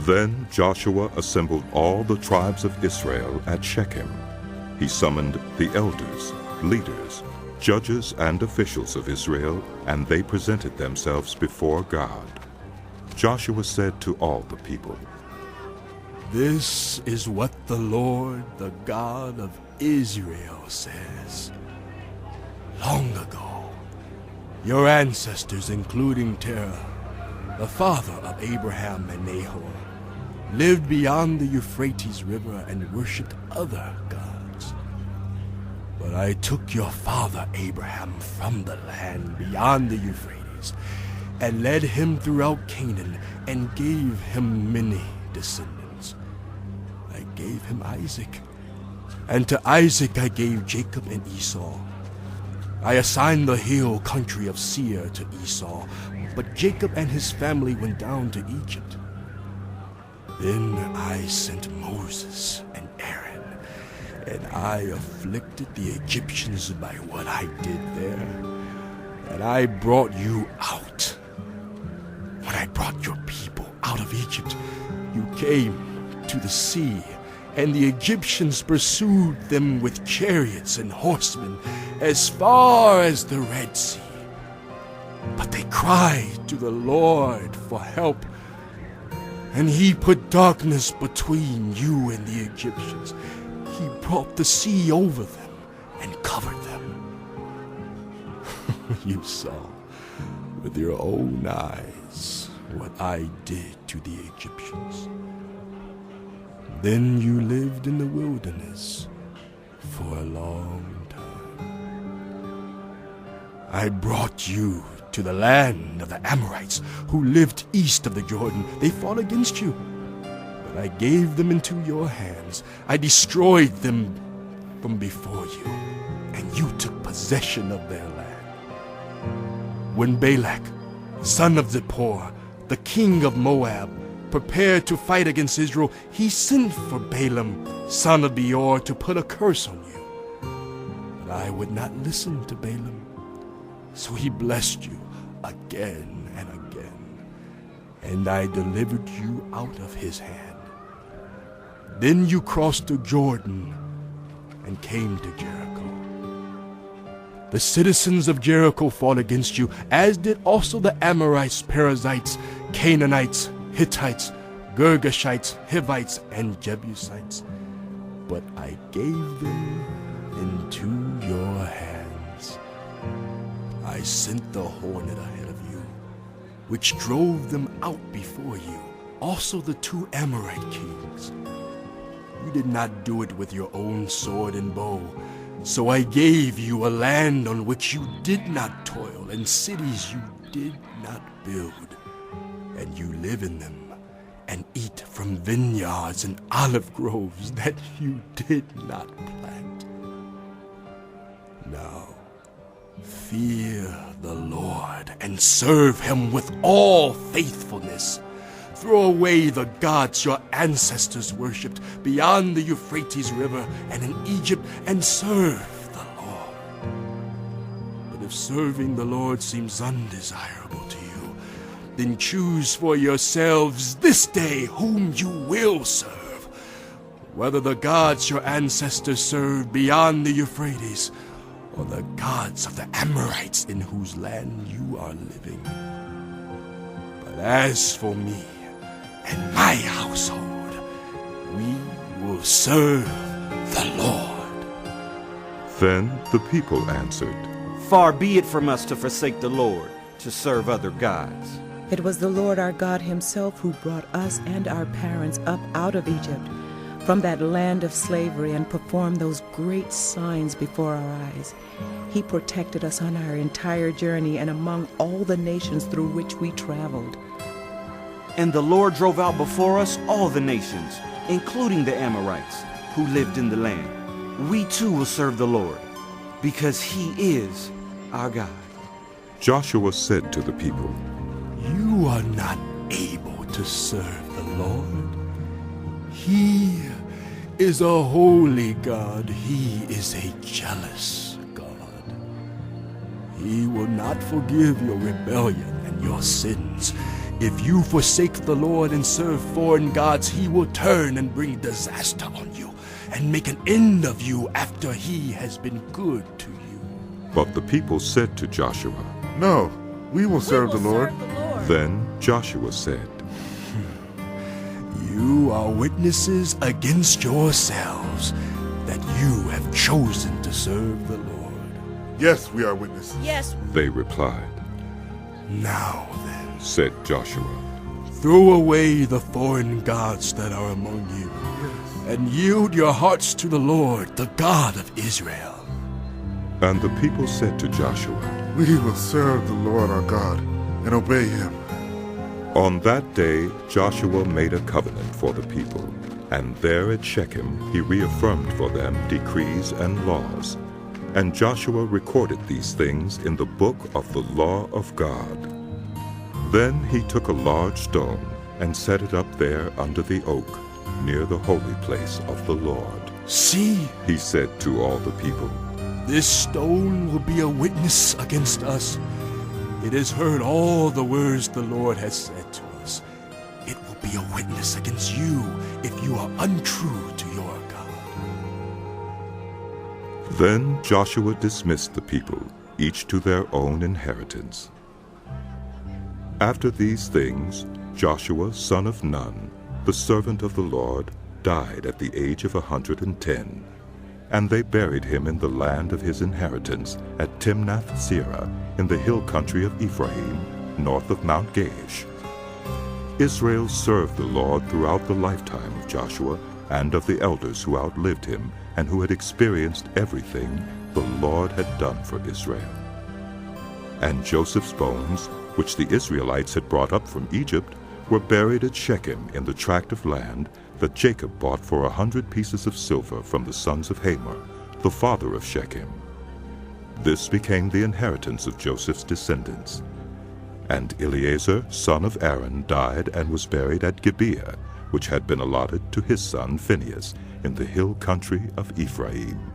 Then Joshua assembled all the tribes of Israel at Shechem. He summoned the elders, leaders, judges, and officials of Israel, and they presented themselves before God. Joshua said to all the people, "This is what the Lord, the God of Israel, says. Long ago, your ancestors, including Terah, the father of Abraham and Nahor, lived beyond the Euphrates River and worshipped other gods. But I took your father Abraham from the land beyond the Euphrates and led him throughout Canaan and gave him many descendants. I gave him Isaac, and to Isaac I gave Jacob and Esau. I assigned the hill country of Seir to Esau, but Jacob and his family went down to Egypt. Then I sent Moses and Aaron, and I afflicted the Egyptians by what I did there, and I brought you out. When I brought your people out of Egypt, you came to the sea, and the Egyptians pursued them with chariots and horsemen as far as the Red Sea. But they cried to the Lord for help, and he put darkness between you and the Egyptians. He brought the sea over them and covered them. You saw with your own eyes what I did to the Egyptians. Then you lived in the wilderness for a long time. I brought you to the land of the Amorites, who lived east of the Jordan. They fought against you, but I gave them into your hands. I destroyed them from before you, and you took possession of their land. When Balak, son of Zippor, the king of Moab, prepared to fight against Israel, he sent for Balaam, son of Beor, to put a curse on you. But I would not listen to Balaam, so he blessed you again and again, and I delivered you out of his hand. Then you crossed the Jordan and came to Jericho. The citizens of Jericho fought against you, as did also the Amorites, Perizzites, Canaanites, Hittites, Girgashites, Hivites, and Jebusites. But I gave them into your hands. I sent the hornet ahead of you, which drove them out before you, also the 2 Amorite kings. You did not do it with your own sword and bow, so I gave you a land on which you did not toil, and cities you did not build, and you live in them, and eat from vineyards and olive groves that you did not plant. Now, fear the Lord and serve him with all faithfulness. Throw away the gods your ancestors worshipped beyond the Euphrates River and in Egypt, and serve the Lord. But if serving the Lord seems undesirable to you, then choose for yourselves this day whom you will serve, whether the gods your ancestors served beyond the Euphrates, or the gods of the Amorites in whose land you are living. But as for me and my household, we will serve the Lord." Then the people answered, "Far be it from us to forsake the Lord, to serve other gods. It was the Lord our God himself who brought us and our parents up out of Egypt, from that land of slavery, and performed those great signs before our eyes. He protected us on our entire journey and among all the nations through which we traveled. And the Lord drove out before us all the nations, including the Amorites, who lived in the land. We too will serve the Lord, because he is our God." Joshua said to the people, You are not able to serve the Lord. He is a holy God. He is a jealous God. He will not forgive your rebellion and your sins If you forsake the Lord and serve foreign gods, he will turn and bring disaster on you and make an end of you after he has been good to you. But the people said to Joshua, No, we will serve the Lord. Then Joshua said, You are witnesses against yourselves that you have chosen to serve the Lord. Yes, we are witnesses. Yes, They replied. Now then, Said Joshua, throw away the foreign gods that are among you, and yield your hearts to the Lord, the God of Israel. and the people said to Joshua, We will serve the Lord our God and obey him. On that day Joshua made a covenant for the people, and there at Shechem he reaffirmed for them decrees and laws. And Joshua recorded these things in the book of the law of God. Then he took a large stone and set it up there under the oak, near the holy place of the Lord. See, He said to all the people, this stone will be a witness against us. It has heard all the words the Lord has said to us. It will be a witness against you if you are untrue to your God. Then Joshua dismissed the people, each to their own inheritance. After these things, Joshua, son of Nun, the servant of the Lord, died at the age of 110. And they buried him in the land of his inheritance at Timnath-Serah in the hill country of Ephraim, north of Mount Gaash. Israel served the Lord throughout the lifetime of Joshua and of the elders who outlived him and who had experienced everything the Lord had done for Israel. And Joseph's bones, which the Israelites had brought up from Egypt, were buried at Shechem in the tract of land that Jacob bought for 100 pieces of silver from the sons of Hamor, the father of Shechem. This became the inheritance of Joseph's descendants. And Eleazar, son of Aaron, died and was buried at Gibeah, which had been allotted to his son Phinehas, in the hill country of Ephraim.